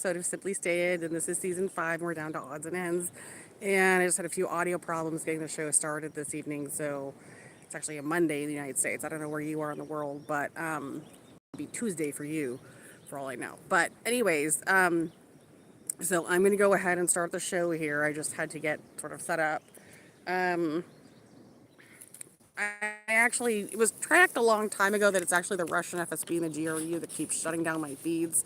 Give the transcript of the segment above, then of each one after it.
episode of Simply Stated, and this is season 5, and we're down to odds and ends. And I just had a few audio problems getting the show started this evening, so it's actually a Monday in the United States. I don't know where you are in the world, but it'll be Tuesday for you, for all I know. But anyways, so I'm going to go ahead and start the show here. I just had to get sort of set up. Um, I actually, it was tracked a long time ago that it's actually the Russian FSB and the GRU that keeps shutting down my feeds.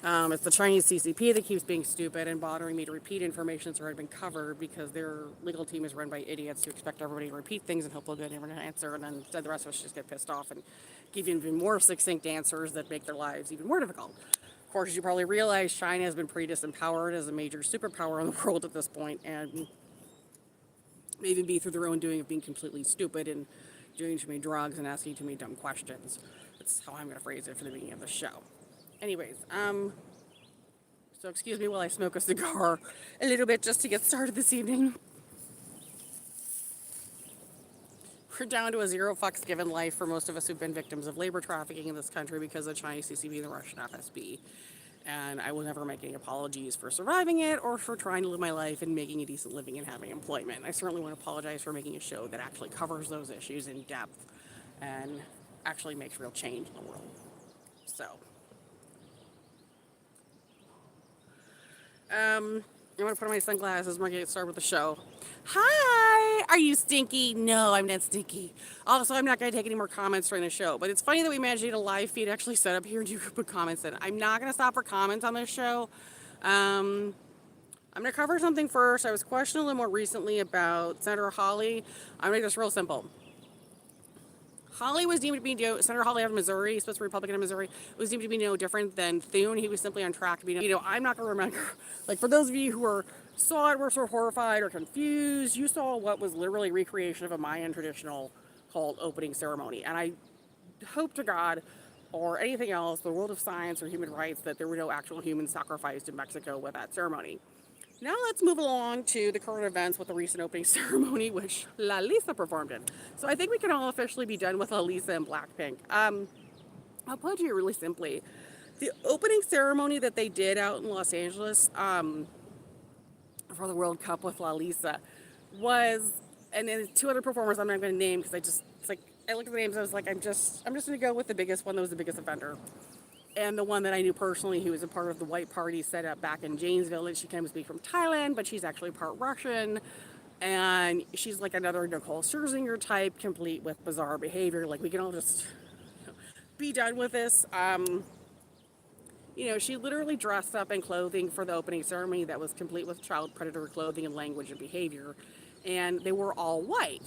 It's the Chinese CCP that keeps being stupid and bothering me to repeat information that's already been covered because their legal team is run by idiots who expect everybody to repeat things and hope they'll get an answer, and then instead the rest of us just get pissed off and give you even more succinct answers that make their lives even more difficult. Of course, as you probably realize, China has been pretty disempowered as a major superpower in the world at this point, and may even be through their own doing of being completely stupid and doing too many drugs and asking too many dumb questions. That's how I'm going to phrase it for the beginning of the show. Anyways, so excuse me while I smoke a cigar a little bit just to get started this evening. We're down to a zero fucks given life for most of us who've been victims of labor trafficking in this country because of the Chinese CCP and the Russian FSB. And I will never make any apologies for surviving it or for trying to live my life and making a decent living and having employment. I certainly want to apologize for making a show that actually covers those issues in depth and actually makes real change in the world. So, I'm gonna put on my sunglasses. We're gonna get started with the show. Hi, are you stinky? No, I'm not stinky. Also, I'm not gonna take any more comments during the show. But it's funny that we managed to get a live feed actually set up here and you could put comments in. I'm not gonna stop for comments on this show. I'm gonna cover something first. I was questioning a little more recently about Senator Hawley. I'm gonna make this real simple. Hawley was deemed to be Senator Hawley out of Missouri, supposed to be Republican of Missouri, was deemed to be no different than Thune. He was simply on track to be, I'm not going to remember. Like, for those of you who saw it, were sort of horrified or confused, you saw what was literally a recreation of a Mayan traditional called opening ceremony. And I hope to God, or anything else, the world of science or human rights, that there were no actual humans sacrificed in Mexico with that ceremony. Now let's move along to the current events with the recent opening ceremony, which La Lisa performed in. So I think we can all officially be done with La Lisa and Blackpink. I'll put it really simply. The opening ceremony that they did out in Los Angeles for the World Cup with La Lisa was, and then 2 other performers I'm not going to name because I looked at the names, I was like, I'm just going to go with the biggest one that was the biggest offender. And the one that I knew personally, who was a part of the white party set up back in Janesville, and she claims to be from Thailand, but she's actually part Russian. And she's like another Nicole Scherzinger type, complete with bizarre behavior. Like, we can all just be done with this. She literally dressed up in clothing for the opening ceremony that was complete with child predator clothing and language and behavior. And they were all white.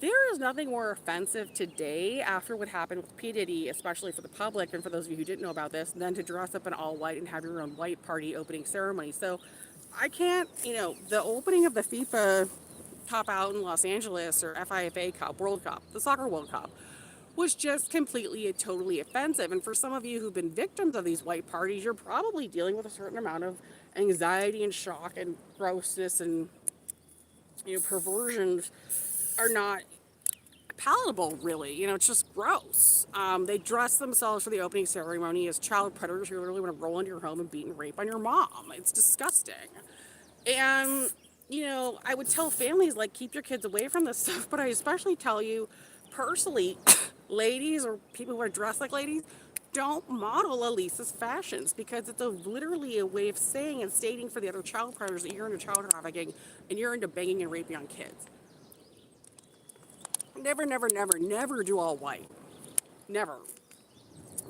There is nothing more offensive today after what happened with P. Diddy, especially for the public and for those of you who didn't know about this, than to dress up in all white and have your own white party opening ceremony. So I can't, the opening of the FIFA Cup out in Los Angeles, or FIFA Cup, World Cup, the Soccer World Cup, was just completely and totally offensive. And for some of you who've been victims of these white parties, you're probably dealing with a certain amount of anxiety and shock and grossness, and perversions are not palatable, really. It's just gross. They dress themselves for the opening ceremony as child predators who literally want to roll into your home and beat and rape on your mom. It's disgusting. And, I would tell families, like, keep your kids away from this stuff, but I especially tell you personally, ladies or people who are dressed like ladies, don't model Elisa's fashions, because it's literally a way of saying and stating for the other child predators that you're into child trafficking and you're into banging and raping on kids. Never, never, never, never do all white. Never.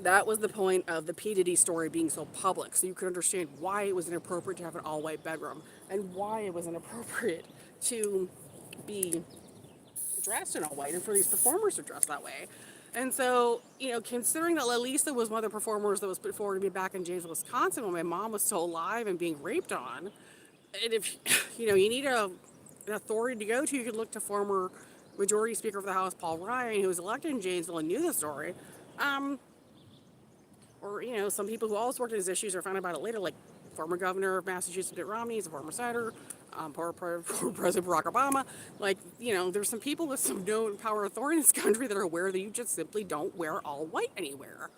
That was the point of the P. Diddy story being so public, so you could understand why it was inappropriate to have an all-white bedroom and why it was inappropriate to be dressed in all white and for these performers to dress that way. And so, considering that La Lisa was one of the performers that was put forward to be back in Janesville, Wisconsin when my mom was still alive and being raped on, and if, you need an authority to go to, you could look to former Majority Speaker of the House, Paul Ryan, who was elected in Janesville and knew the story. Or, some people who also worked on his issues or found out about it later, like former governor of Massachusetts, Mitt Romney, he's a former senator, former President Barack Obama. Like, there's some people with some known power authority in this country that are aware that you just simply don't wear all white anywhere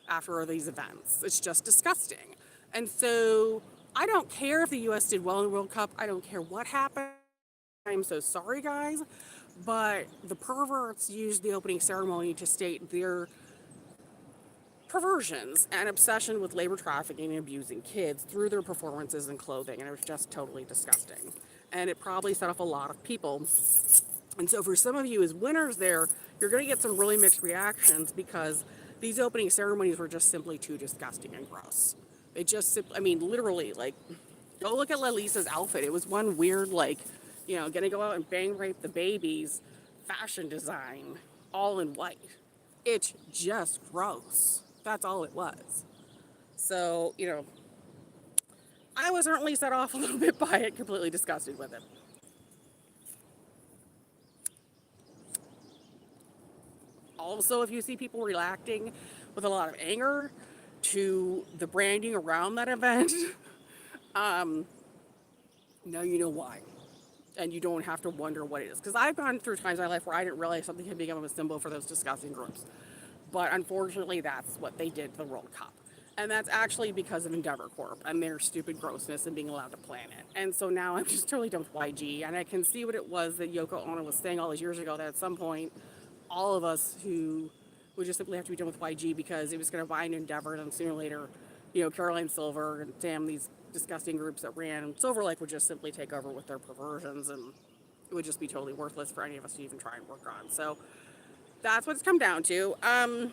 after these events. It's just disgusting. And so I don't care if the U.S. did well in the World Cup. I don't care what happened. I'm so sorry, guys. But the perverts used the opening ceremony to state their perversions and obsession with labor trafficking and abusing kids through their performances and clothing. And it was just totally disgusting. And it probably set off a lot of people. And so for some of you as winners there, you're going to get some really mixed reactions because these opening ceremonies were just simply too disgusting and gross. They just, I mean, literally, like, go look at Lisa's outfit. It was one weird, like, gonna go out and bang rape the babies fashion design, all in white. It's just gross. That's all it was. So, I was certainly set off a little bit by it, completely disgusted with it. Also, if you see people reacting with a lot of anger to the branding around that event, now you know why. And you don't have to wonder what it is. Because I've gone through times in my life where I didn't realize something had become a symbol for those disgusting groups. But unfortunately, that's what they did to the World Cup. And that's actually because of Endeavor Corp and their stupid grossness and being allowed to plan it. And so now I'm just totally done with YG. And I can see what it was that Yoko Ono was saying all those years ago, that at some point, all of us who would just simply have to be done with YG because it was going to bind Endeavor, and sooner or later, Caroline Silver and damn these disgusting groups that ran Silver Lake would just simply take over with their perversions, and it would just be totally worthless for any of us to even try and work on. So that's what it's come down to. I'm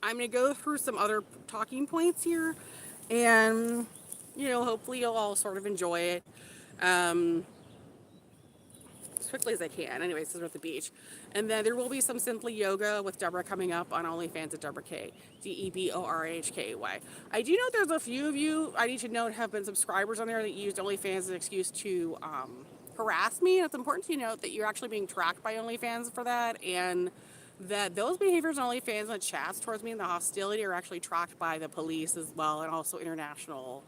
going to go through some other talking points here, and hopefully you'll all sort of enjoy it. As quickly as I can. Anyways, this is at the beach. And then there will be some Simply Yoga with Deborah coming up on OnlyFans at Deborah K. DeborahKay. I do know there's a few of you, I need to note, have been subscribers on there that used OnlyFans as an excuse to harass me. And it's important to note that you're actually being tracked by OnlyFans for that, and that those behaviors on OnlyFans and the chats towards me and the hostility are actually tracked by the police as well, and also international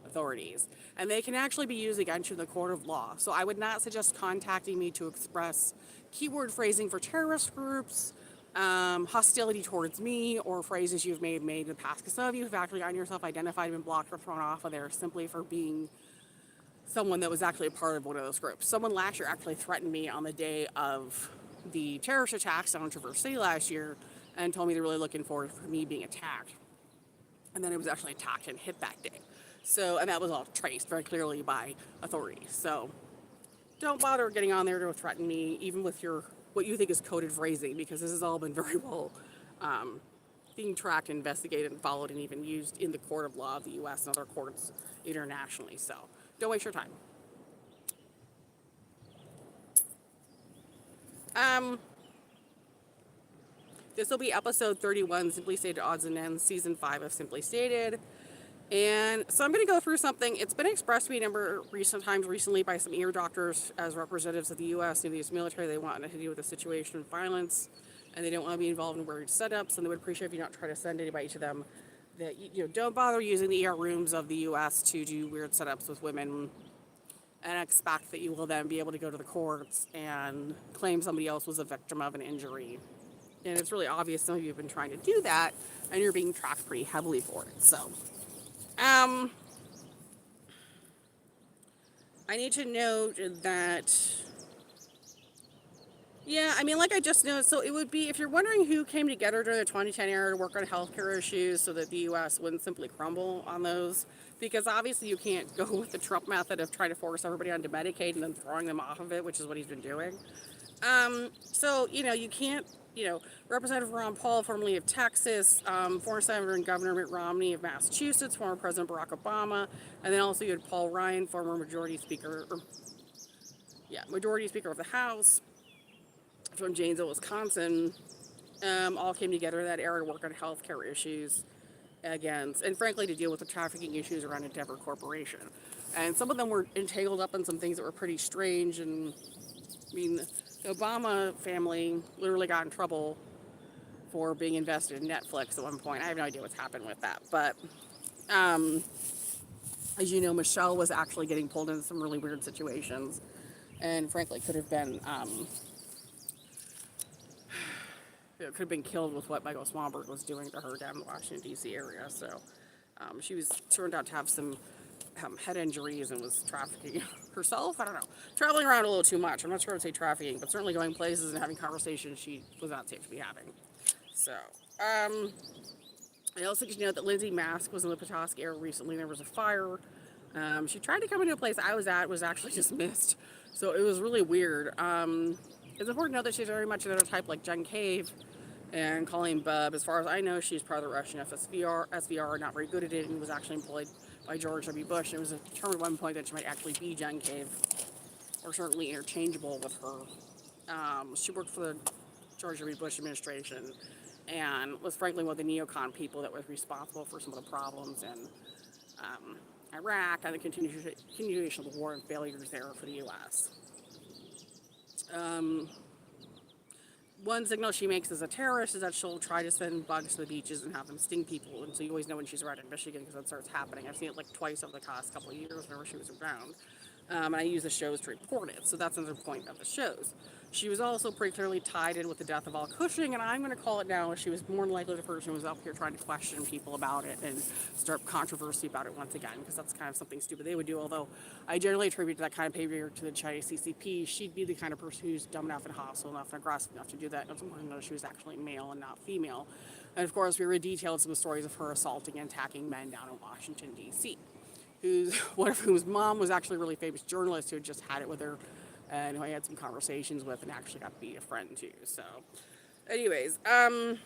authorities, and they can actually be used against you in the court of law. So I would not suggest contacting me to express keyword phrasing for terrorist groups, hostility towards me, or phrases you've made in the past, because some of you have actually gotten yourself identified and been blocked or thrown off of there simply for being someone that was actually a part of one of those groups. Someone last year actually threatened me on the day of the terrorist attacks down in Traverse City last year and told me they're really looking forward for me being attacked. And then it was actually attacked and hit that day. So, and that was all traced very clearly by authorities. So don't bother getting on there to threaten me, even with what you think is coded phrasing, because this has all been very well being tracked, investigated, and followed, and even used in the court of law of the U.S. and other courts internationally. So don't waste your time. This will be episode 31, Simply Stated Odds and Ends, season 5 of Simply Stated. And so I'm going to go through something. It's been expressed to me a number of recently by some ear doctors as representatives of the U.S. and the U.S. military. They want to deal with the situation of violence, and they don't want to be involved in weird setups, and they would appreciate if you don't try to send anybody to them. That don't bother using the ER rooms of the U.S. to do weird setups with women and expect that you will then be able to go to the courts and claim somebody else was a victim of an injury. And it's really obvious some of you have been trying to do that, and you're being tracked pretty heavily for it. So I need to note that, like I just noted, so it would be, if you're wondering who came together during the 2010 era to work on healthcare issues so that the U.S. wouldn't simply crumble on those, because obviously you can't go with the Trump method of trying to force everybody onto Medicaid and then throwing them off of it, which is what he's been doing. So, you can't, Representative Ron Paul, formerly of Texas, former Senator and Governor Mitt Romney of Massachusetts, former President Barack Obama, and then also you had Paul Ryan, former Majority Speaker of the House from Janesville, Wisconsin, all came together in that era to work on healthcare issues against, and frankly, to deal with the trafficking issues around Endeavor Corporation. And some of them were entangled up in some things that were pretty strange, and the Obama family literally got in trouble for being invested in Netflix at one point. I have no idea what's happened with that. But as you know, Michelle was actually getting pulled into some really weird situations, and frankly could have been killed with what Michael Swanberg was doing to her down in the Washington, D.C. area. So She was turned out to have some head injuries and was trafficking herself. I don't know, traveling around a little too much. I'm not sure I would say trafficking, but certainly going places and having conversations she was not safe to be having. So, I also just know that Lindsay Mask was in the Petoskey area recently. There was a fire. She tried to come into a place I was at, was actually dismissed. So it was really weird. It's important to know that she's very much another type like Jen Cave and Colleen Bubb. As far as I know, she's part of the Russian SVR, not very good at it, and was actually employed by George W. Bush. And it was determined at one point that she might actually be Jen Cave, or certainly interchangeable with her. She worked for the George W. Bush administration and was frankly one of the neocon people that was responsible for some of the problems in Iraq and the continuation of the war and failures there for the U.S. One signal she makes as a terrorist is that she'll try to send bugs to the beaches and have them sting people, and so you always know when she's around in Michigan because that starts happening. I've seen it like twice over the past couple of years whenever she was around. And I use the shows to report it, so that's another point of the shows. She was also pretty clearly tied in with the death of Al Cushing, and I'm going to call it now. She was more than likely the person who was up here trying to question people about it and start controversy about it once again, because that's kind of something stupid they would do. Although I generally attribute that kind of behavior to the Chinese CCP. She'd be the kind of person who's dumb enough and hostile enough and aggressive enough to do that. And it's important to know she was actually male and not female. And of course, we were detailed some stories of her assaulting and attacking men down in Washington, D.C. One of whose mom was actually a really famous journalist who had just had it with her and who I had some conversations with and actually got to be a friend too. So, anyways, I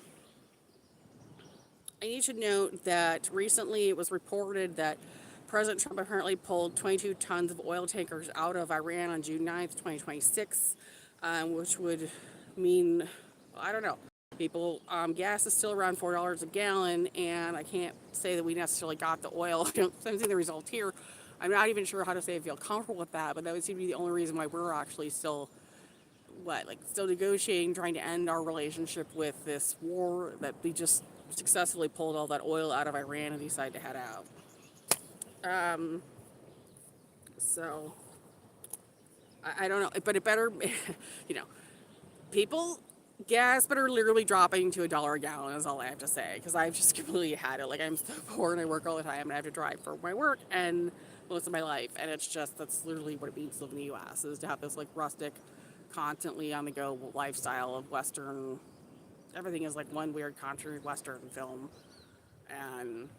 need to note that recently it was reported that President Trump apparently pulled 22 tons of oil tankers out of Iran on June 9th, 2026, which would mean, I don't know, people, gas is still around $4 a gallon, and I can't say that we necessarily got the oil. I'm seeing the result here. I'm not even sure how to say I feel comfortable with that, but that would seem to be the only reason why we're actually still, still negotiating, trying to end our relationship with this war, that we just successfully pulled all that oil out of Iran and decided to head out. So, I don't know, but it better, people, gas better literally dropping to $1 a gallon is all I have to say, because I've just completely had it. Like, I'm so poor and I work all the time and I have to drive for my work and most of my life, and it's just, that's literally what it means to live in the U.S., is to have this, rustic, constantly on the go lifestyle of Western, everything is like one weird country Western film, and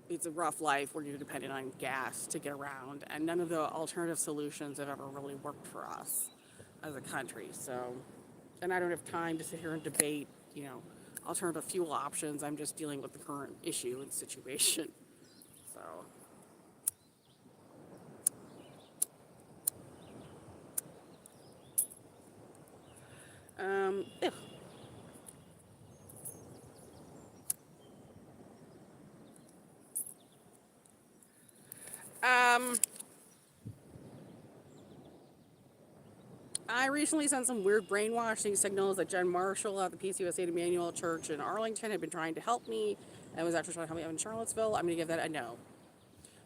it's a rough life where you're dependent on gas to get around, and none of the alternative solutions have ever really worked for us as a country. So, and I don't have time to sit here and debate, alternative fuel options. I'm just dealing with the current issue and situation. So, yeah. I recently sent some weird brainwashing signals that Jen Marshall at the PCUSA Emmanuel Church in Arlington had been trying to help me and was actually trying to help me out in Charlottesville. I'm going to give that a no.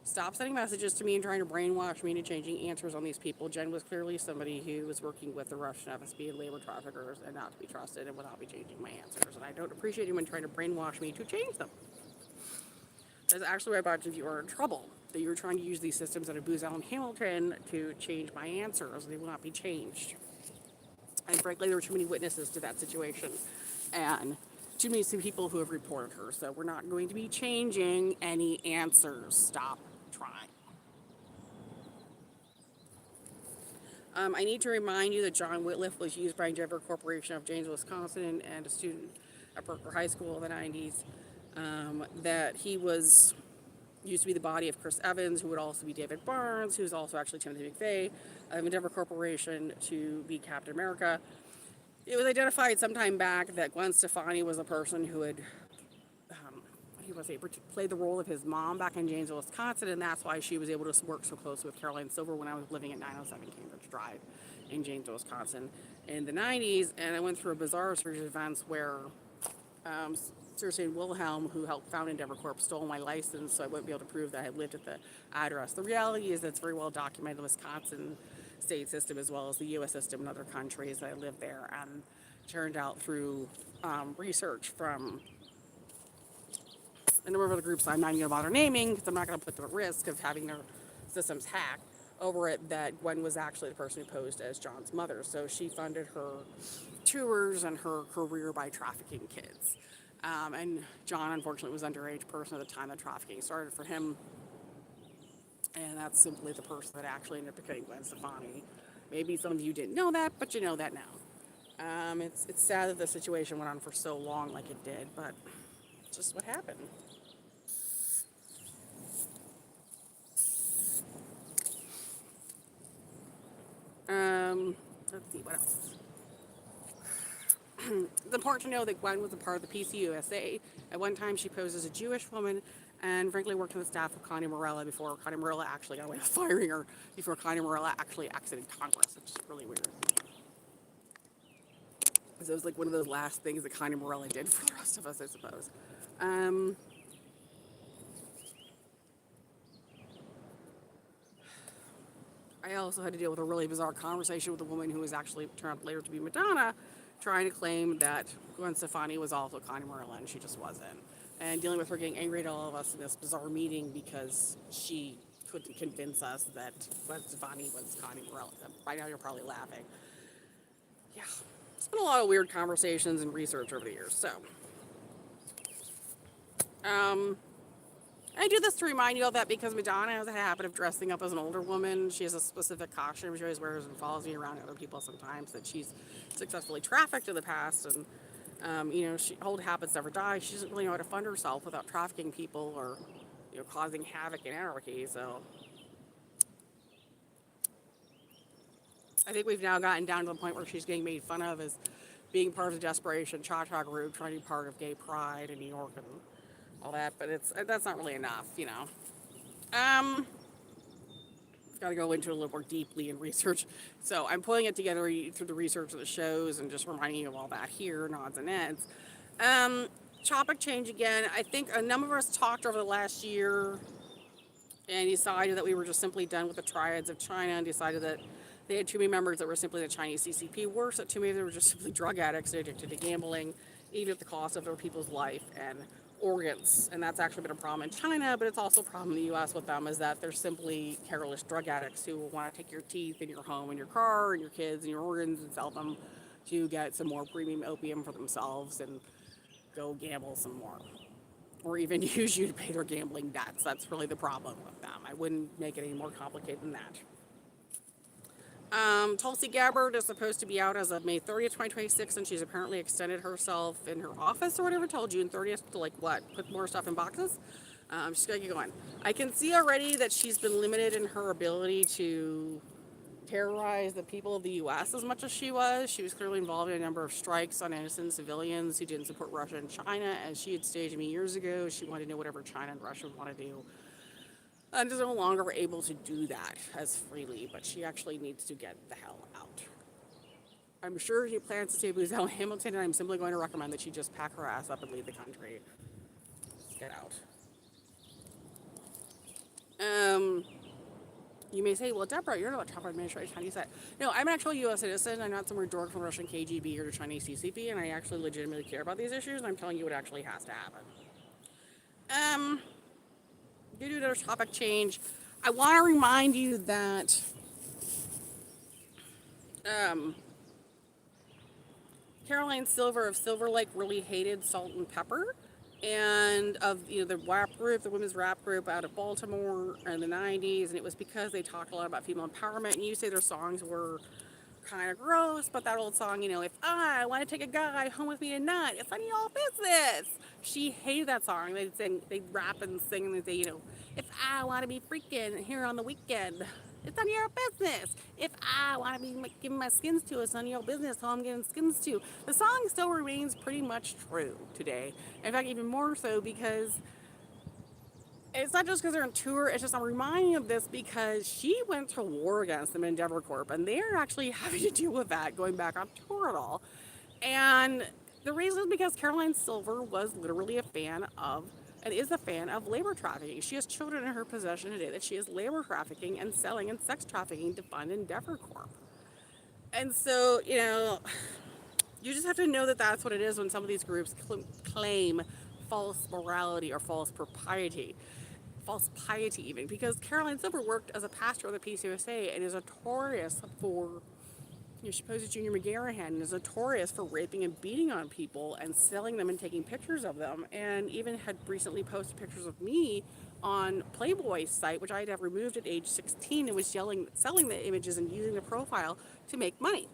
Stop sending messages to me and trying to brainwash me into changing answers on these people. Jen was clearly somebody who was working with the Russian FSB and labor traffickers and not to be trusted and would not be changing my answers. And I don't appreciate anyone trying to brainwash me to change them. That's actually why a bunch of you are in trouble. That you're trying to use these systems under Booz Allen Hamilton to change my answers. They will not be changed. And frankly, there were too many witnesses to that situation. And too many people who have reported her. So we're not going to be changing any answers. Stop trying. I need to remind you that John Whitliff was used by Endeavor Corporation of Janesville, Wisconsin, and a student at Parker High School in the 90s. That he was used to be the body of Chris Evans, who would also be David Barnes, who's also actually Timothy McVeigh of Endeavor Corporation to be Captain America. It was identified sometime back that Gwen Stefani was a person who had he was able to play the role of his mom back in Janesville, Wisconsin, and that's why she was able to work so closely with Caroline Silver when I was living at 907 Cambridge Drive in Janesville, Wisconsin in the 90s. And I went through a bizarre series of events where Cersei Wilhelm, who helped found Endeavor Corp, stole my license, so I wouldn't be able to prove that I had lived at the address. The reality is that it's very well documented in the Wisconsin state system as well as the U.S. system in other countries that I lived there, and turned out through research from a number of other groups I'm not even going to bother naming because I'm not going to put them at risk of having their systems hacked over it, that Gwen was actually the person who posed as John's mother. So she funded her tours and her career by trafficking kids. And John, unfortunately, was underage person at the time that trafficking started for him. And that's simply the person that actually ended up becoming Gwen Stefani. Maybe some of you didn't know that, but you know that now. It's sad that the situation went on for so long like it did, but it's just what happened. Let's see, what else? It's important to know that Gwen was a part of the PCUSA. At one time, she posed as a Jewish woman and frankly worked on the staff of Connie Morella before Connie Morella actually got away with firing her, before Connie Morella actually exited Congress, which is really weird. So it was like one of those last things that Connie Morella did for the rest of us, I suppose. I also had to deal with a really bizarre conversation with a woman who was actually turned out later to be Madonna, trying to claim that Gwen Stefani was also Connie Morella, and she just wasn't. And dealing with her getting angry at all of us in this bizarre meeting because she couldn't convince us that Gwen Stefani was Connie Morella. By now you're probably laughing. Yeah, it's been a lot of weird conversations and research over the years. So, I do this to remind you all that because Madonna has a habit of dressing up as an older woman. She has a specific costume she always wears and follows me around other people sometimes that she's successfully trafficked in the past. And, old habits never die. She doesn't really know how to fund herself without trafficking people or, causing havoc and anarchy. So I think we've now gotten down to the point where she's getting made fun of as being part of the Desperation Cha-Cha group, trying to be part of Gay Pride in New York and all that, but that's not really enough, Got to go into it a little more deeply in research. So I'm pulling it together through the research of the shows and just reminding you of all that here, nods and ends. Topic change again. I think a number of us talked over the last year and decided that we were just simply done with the triads of China and decided that they had too many members that were simply the Chinese CCP. Worse, that too many of them were just simply drug addicts addicted to gambling, even at the cost of other people's life and organs. And that's actually been a problem in China, but it's also a problem in the US with them, is that they're simply careless drug addicts who want to take your teeth and your home and your car and your kids and your organs and sell them to get some more premium opium for themselves and go gamble some more. Or even use you to pay their gambling debts. That's really the problem with them. I wouldn't make it any more complicated than that. Tulsi Gabbard is supposed to be out as of May 30th, 2026, and she's apparently extended herself in her office or whatever till June 30th to put more stuff in boxes. She's gonna get going. I can see already that she's been limited in her ability to terrorize the people of the U.S. as much as she was. She was clearly involved in a number of strikes on innocent civilians who didn't support Russia and China, as she had stated to me years ago. She wanted to know whatever China and Russia would want to do. And is no longer able to do that as freely, but she actually needs to get the hell out. I'm sure she plans to stay with Hamilton, and I'm simply going to recommend that she just pack her ass up and leave the country. Just get out. You may say, well, Deborah, you're not a Trump administration. How do you say it? No, I'm an actual U.S. citizen. I'm not some dork from Russian KGB or the Chinese CCP, and I actually legitimately care about these issues, and I'm telling you what actually has to happen. Due to another topic change, I want to remind you that Caroline Silver of Silver Lake really hated Salt and Pepper, and of the rap group, the women's rap group out of Baltimore in the 90s, and it was because they talked a lot about female empowerment, and you say their songs were kind of gross, but that old song, if I want to take a guy home with me tonight, it's none of y'all business. She hated that song. They'd rap and sing, and they'd say, if I want to be freaking here on the weekend, it's none of your business. If I want to be giving my skins to, it's none of your business who I'm giving skins to. The song still remains pretty much true today. In fact, even more so because it's not just because they're on tour, it's just I'm reminding you of this because she went to war against them in Endeavor Corp, and they're actually having to deal with that going back on tour at all. And the reason is because Caroline Silver was literally a fan of, and is a fan of, labor trafficking. She has children in her possession today that she is labor trafficking and selling and sex trafficking to fund Endeavor Corp. And so, you just have to know that that's what it is when some of these groups claim false morality or false piety even, because Caroline Silver worked as a pastor of the PCUSA and is notorious for, she posed as Junior McGarrahan and is notorious for raping and beating on people and selling them and taking pictures of them, and even had recently posted pictures of me on Playboy's site, which I had removed at age 16, and was selling the images and using the profile to make money.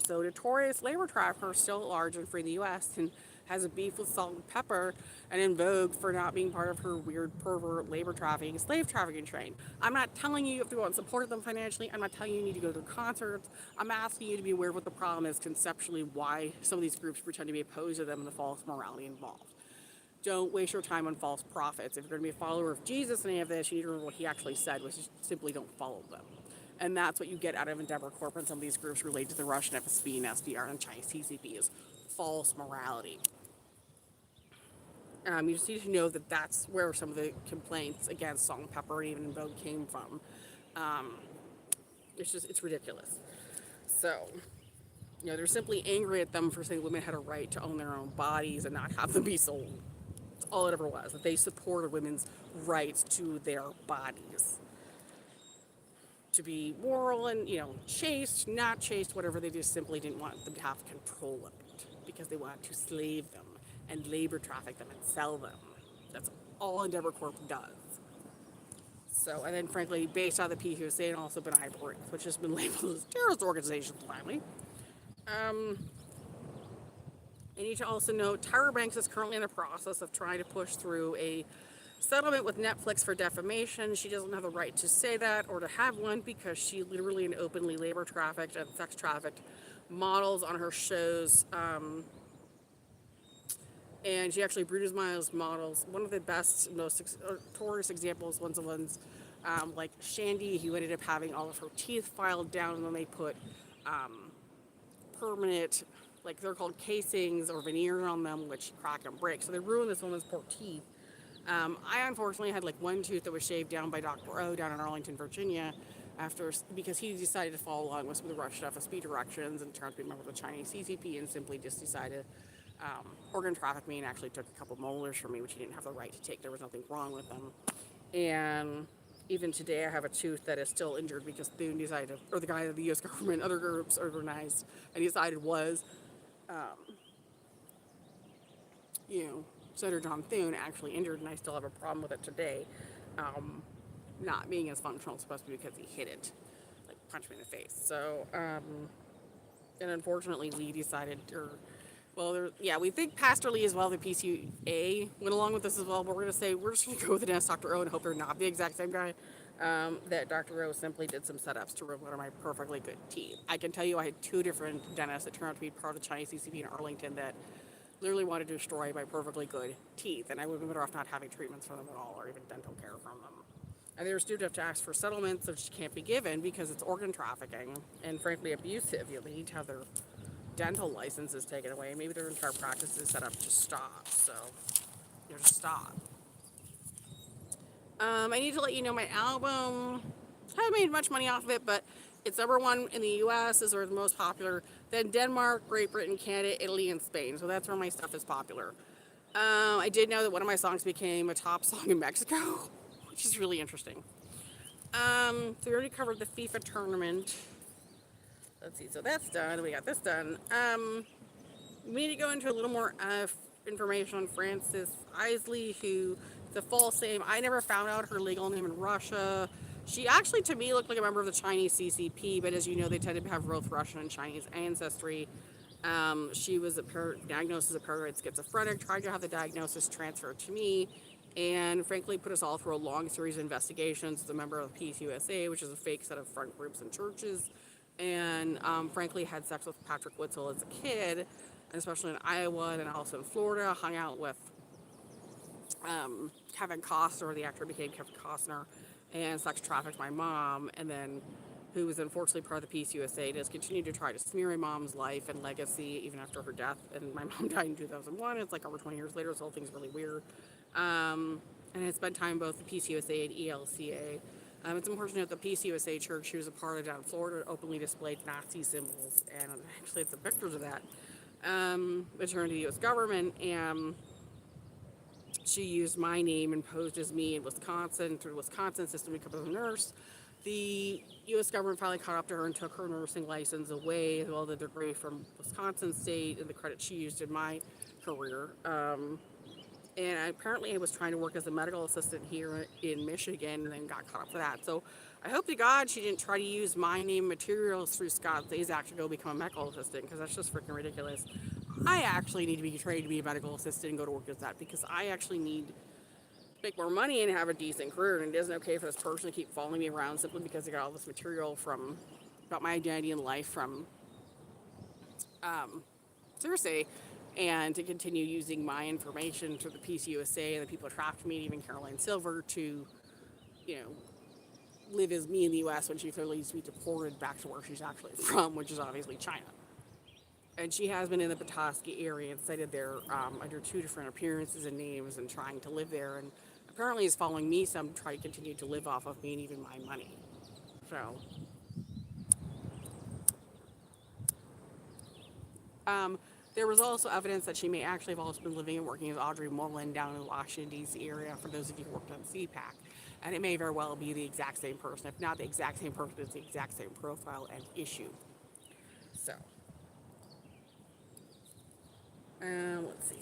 So notorious labor trafficker, still at large and free in the U.S., and has a beef with Salt-N-Pepa and in Vogue for not being part of her weird pervert labor trafficking, slave trafficking train. I'm not telling you have to go out and support them financially. I'm not telling you you need to go to their concerts. I'm asking you to be aware of what the problem is conceptually, why some of these groups pretend to be opposed to them and the false morality involved. Don't waste your time on false prophets. If you're going to be a follower of Jesus in any of this, you need to remember what he actually said, which is simply don't follow them. And that's what you get out of Endeavor Corp and some of these groups related to the Russian FSB and SDR and Chinese CCP is false morality. You just need to know that that's where some of the complaints against Salt-N-Pepa and even Vogue came from. It's ridiculous. So, they're simply angry at them for saying women had a right to own their own bodies and not have them be sold. That's all it ever was, that they supported women's rights to their bodies. To be moral and, chaste, not chaste, whatever, they just simply didn't want them to have control of it because they wanted to slave them and labor traffic them and sell them. That's all Endeavor Corp does. So, and then frankly, based on the PCUSA and also B'nai B'rith, which has been labeled as a terrorist organization finally. I need to also note Tyra Banks is currently in the process of trying to push through a settlement with Netflix for defamation. She doesn't have the right to say that or to have one because she literally and openly labor trafficked and sex trafficked models on her shows. And she actually brutalized models. One of the best, most notorious examples was the ones like Shandy, who ended up having all of her teeth filed down when they put permanent, like they're called casings or veneers on them, which crack and break. So they ruined this woman's poor teeth. I unfortunately had like one tooth that was shaved down by Dr. O down in Arlington, Virginia, because he decided to follow along with some of the Russian FSB directions and turned to be a member of the Chinese CCP and simply just decided organ traffic me and actually took a couple molars from me, which he didn't have the right to take. There was nothing wrong with them. And even today I have a tooth that is still injured because Thune decided, or the guy of the U.S. government, other groups organized, and he decided was, Senator John Thune actually injured, and I still have a problem with it today, not being as functional. It's supposed to be because he hit it, like punched me in the face. So, and unfortunately Lee decided, we think Pastor Lee as well, the PCUA, went along with this as well, but we're just going to go with the dentist, Dr. O, and hope they're not the exact same guy, that Dr. O simply did some setups to remove one of my perfectly good teeth. I can tell you I had two different dentists that turned out to be part of the Chinese CCP in Arlington that literally wanted to destroy my perfectly good teeth, and I would have been better off not having treatments for them at all, or even dental care from them. And they were still have to ask for settlements, which can't be given because it's organ trafficking, and frankly abusive. They need to have their dental licenses taken away. Maybe their entire practice is set up to stop, so just stop. I need to let you know my album, I haven't made much money off of it, but it's #1 in the US, is where it's the most popular, then Denmark, Great Britain, Canada, Italy, and Spain, so that's where my stuff is popular. I did know that one of my songs became a top song in Mexico, which is really interesting. So we already covered the FIFA tournament. Let's see, so that's done. We got this done. We need to go into a little more information on Frances Isley, who is a false name. I never found out her legal name in Russia. She actually, to me, looked like a member of the Chinese CCP, but as you know, they tend to have both Russian and Chinese ancestry. She was diagnosed as a paranoid schizophrenic, tried to have the diagnosis transferred to me, and frankly put us all through a long series of investigations as a member of PCUSA, which is a fake set of front groups and churches. And frankly had sex with Patrick Witzel as a kid, and especially in Iowa and also in Florida, hung out with Kevin Costner, the actor became Kevin Costner, and sex trafficked my mom, and then who was unfortunately part of the PCUSA, just continued to try to smear my mom's life and legacy even after her death, and my mom died in 2001. It's like over 20 years later, so the whole thing's really weird. And I spent time both the PCUSA and ELCA. It's important to note the PCUSA church she was a part of down in Florida openly displayed Nazi symbols, and actually it's the pictures of that. Returned to the U.S. government, and she used my name and posed as me in Wisconsin through the Wisconsin system to become a nurse. The U.S. government finally caught up to her and took her nursing license away, as well as the degree from Wisconsin State and the credit she used in my career. And apparently I was trying to work as a medical assistant here in Michigan and then got caught up for that. So I hope to God she didn't try to use my name materials through Scott Zazac to go become a medical assistant, because that's just freaking ridiculous. I actually need to be trained to be a medical assistant and go to work as that, because I actually need to make more money and have a decent career. And it isn't okay for this person to keep following me around simply because they got all this material from about my identity and life from Cersei, and to continue using my information through the PCUSA and the people attracted me, even Caroline Silver, to, you know, live as me in the U.S. when she clearly needs to be deported back to where she's actually from, which is obviously China. And she has been in the Petoskey area and cited there under two different appearances and names and trying to live there. And apparently is following me some to try to continue to live off of me and even my money. So, there was also evidence that she may actually have also been living and working with Audrey Mullen down in the Washington, D.C. area, for those of you who worked on CPAC. And it may very well be the exact same person. If not the exact same person, it's the exact same profile and issue. So, let's see.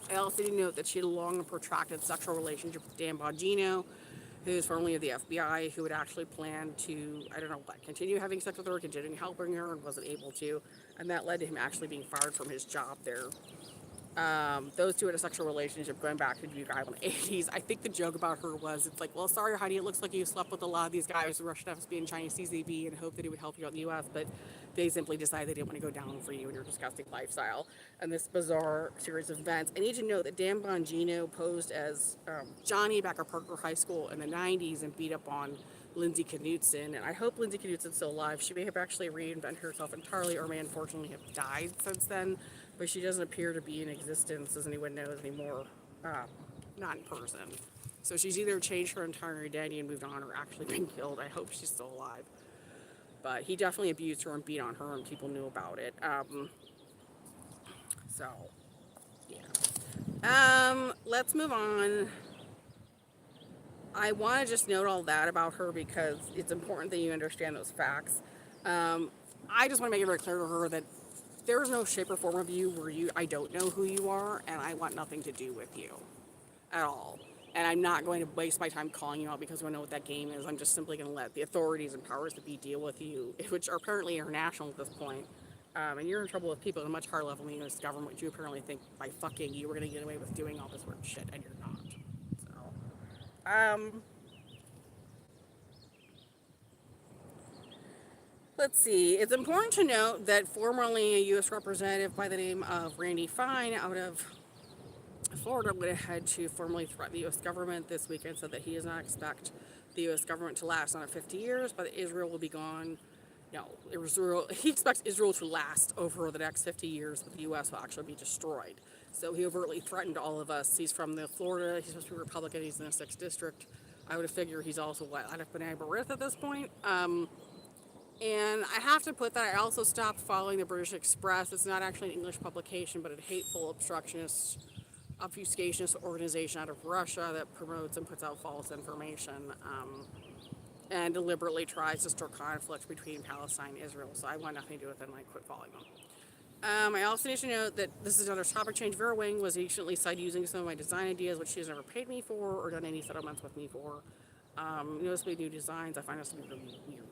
I also did note that she had a long and protracted sexual relationship with Dan Bongino, who is formerly of the FBI, who had actually planned to, I don't know what, continue having sex with her, continue helping her, and wasn't able to. And that led to him actually being fired from his job there. Those two had a sexual relationship going back to the guy in the 80s. I think the joke about her was, it's like, well, sorry, Heidi, it looks like you slept with a lot of these guys, Russian FSB and Chinese CCB, and hoped that it would help you out in the U.S., but they simply decided they didn't want to go down for you and your disgusting lifestyle. And this bizarre series of events. I need to note that Dan Bongino posed as Johnny back at Parker High School in the 90s and beat up on Lindsay Knudsen. And I hope Lindsay Knudsen's still alive. She may have actually reinvented herself entirely, or may unfortunately have died since then, but she doesn't appear to be in existence, as anyone knows anymore, not in person. So she's either changed her entire identity and moved on, or actually been killed. I hope she's still alive. But he definitely abused her and beat on her, and people knew about it. So, yeah. Let's move on. I want to just note all that about her because it's important that you understand those facts. I just want to make it very clear to her that there is no shape or form of you where I don't know who you are, and I want nothing to do with you at all. And I'm not going to waste my time calling you out because I know what that game is. I'm just simply going to let the authorities and powers that be deal with you, which are apparently international at this point. And you're in trouble with people at a much higher level than the U.S. government, which you apparently think by fucking you were going to get away with doing all this weird shit, and you're not. So, let's see. It's important to note that formerly a U.S. representative by the name of Randy Fine out of Florida went ahead to formally threaten the U.S. government this weekend, said that he does not expect the U.S. government to last another 50 years, but that Israel will be gone. No, he expects Israel to last over the next 50 years, but the U.S. will actually be destroyed. So he overtly threatened all of us. He's from the Florida. He's supposed to be Republican. He's in the 6th district. I would figure he's also out of B'nai B'rith at this point. And I have to put that I also stopped following the British Express. It's not actually an English publication, but a hateful obstructionist, obfuscationist organization out of Russia that promotes and puts out false information and deliberately tries to stir conflict between Palestine and Israel. So I want nothing to do with it, and I quit following them. I also need to note that this is another topic change. Vera Wing was recently cited using some of my design ideas, which she has never paid me for or done any settlements with me for. Noticeably new designs. I find this to be really weird.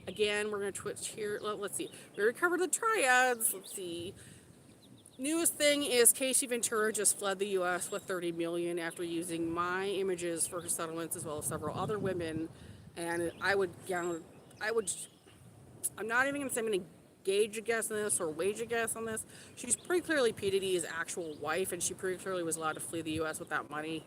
Again, we're going to twitch here. Let's see. We recovered the triads. Let's see. Newest thing is Casey Ventura just fled the U.S. with $30 million after using my images for her settlements, as well as several other women. And I'm not even going to say I'm going to gauge a guess on this or wage a guess on this. She's pretty clearly P. Diddy's actual wife, and she pretty clearly was allowed to flee the U.S. with that money.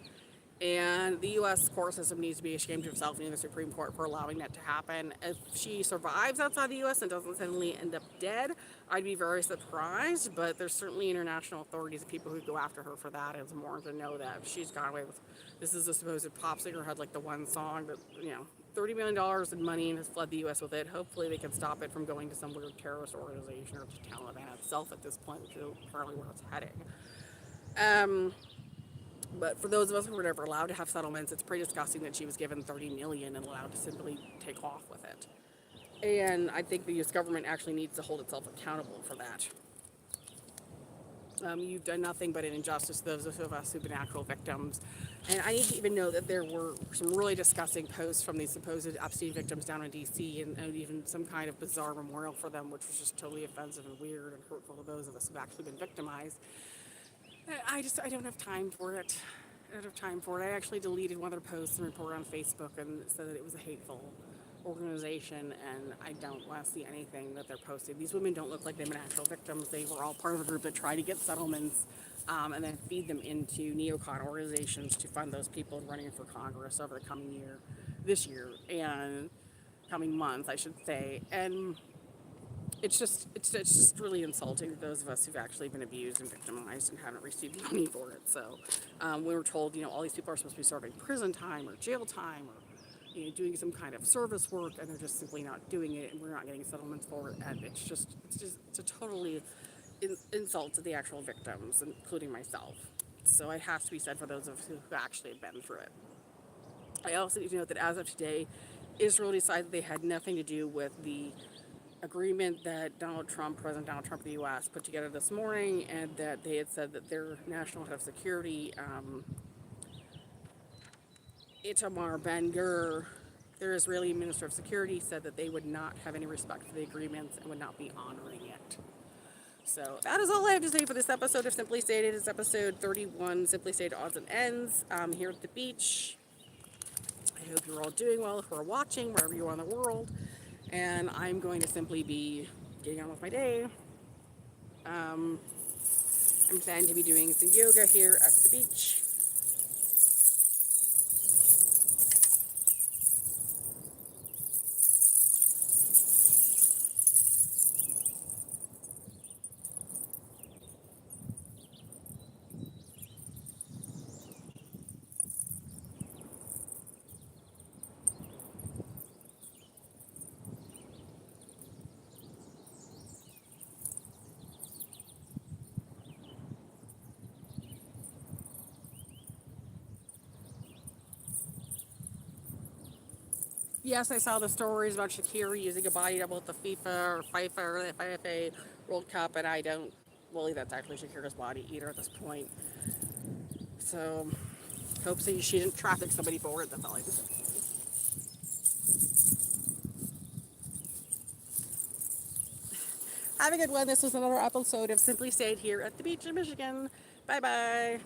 And the U.S. court system needs to be ashamed of itself in the Supreme Court for allowing that to happen. If she survives outside the U.S. and doesn't suddenly end up dead, I'd be very surprised. But there's certainly international authorities and people who go after her for that. It's important to know that she's gone away with. This is a supposed pop singer who had like the one song that $30 million in money and has fled the U.S. with it. Hopefully, they can stop it from going to some weird terrorist organization or to Taliban itself at this point, which is apparently where it's heading. Um, but for those of us who were never allowed to have settlements, it's pretty disgusting that she was given 30 million and allowed to simply take off with it. And I think the U.S. government actually needs to hold itself accountable for that. You've done nothing but an injustice to those of us who've been actual victims. And I need to even know that there were some really disgusting posts from these supposed Epstein victims down in D.C. and even some kind of bizarre memorial for them, which was just totally offensive and weird and hurtful to those of us who've actually been victimized. I don't have time for it. I don't have time for it. I actually deleted one of their posts and reported on Facebook and said that it was a hateful organization, and I don't want to see anything that they're posting. These women don't look like they've been actual victims. They were all part of a group that tried to get settlements and then feed them into neocon organizations to fund those people running for Congress over the coming year, this year, and coming months, I should say. And it's just really insulting to those of us who've actually been abused and victimized and haven't received money for it. So we were told, all these people are supposed to be serving prison time or jail time or doing some kind of service work, and they're just simply not doing it, and we're not getting settlements for it, and it's a totally insult to the actual victims, including myself. So it has to be said for those of us who actually have been through it. I also need to note that as of today, Israel decided they had nothing to do with the agreement that President Donald Trump of the U.S. put together this morning, and that they had said that their national head of security, Itamar Ben-Gvir, their Israeli Minister of Security, said that they would not have any respect for the agreements and would not be honoring it. So that is all I have to say for this episode of Simply Stated. It's episode 31, Simply Stated Odds and Ends, here at the beach. I hope you're all doing well if we're watching, wherever you are in the world. And I'm going to simply be getting on with my day. I'm planning to be doing some yoga here at the beach. Yes, I saw the stories about Shakira using a body double at the FIFA or the FIFA World Cup, and I don't believe that's actually Shakira's body either at this point. So, hope so she didn't traffic somebody for it. That's all I can say. Have a good one. This was another episode of Simply Stayed here at the beach in Michigan. Bye bye.